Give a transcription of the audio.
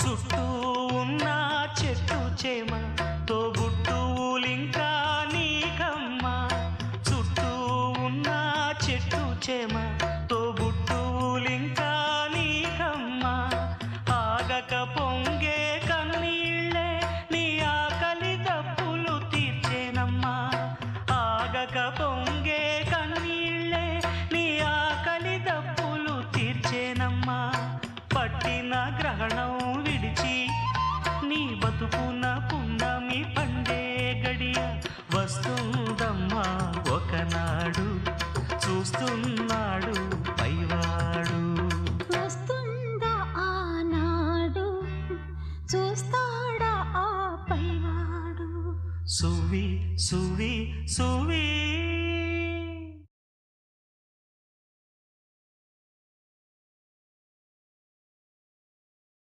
చుట్టూ ఉన్న చెట్టు చేమ తోబుట్టువులింకా నీకమ్మ. చుట్టూ ఉన్న చెట్టు చేమ తోబుట్టువులింకా నీకమ్మ. ఆగక పొంగే కన్నీళ్ళే నీ ఆకలి దప్పులు తీర్చేనమ్మా. ఆగక పొంగే కన్నీళ్ళే నీ ఆకలి దప్పులు తీర్చేనమ్మా. పట్టిన గ్రహణం విడిచి నీ బతుకున పున్నమి పండే గడియ వస్తుందమ్మా ఒకనాడు. చూస్తున్నాడు పైవాడు. వస్తుందా ఆనాడు, చూస్తాడా ఆ పైవాడు. సువి సువి సువి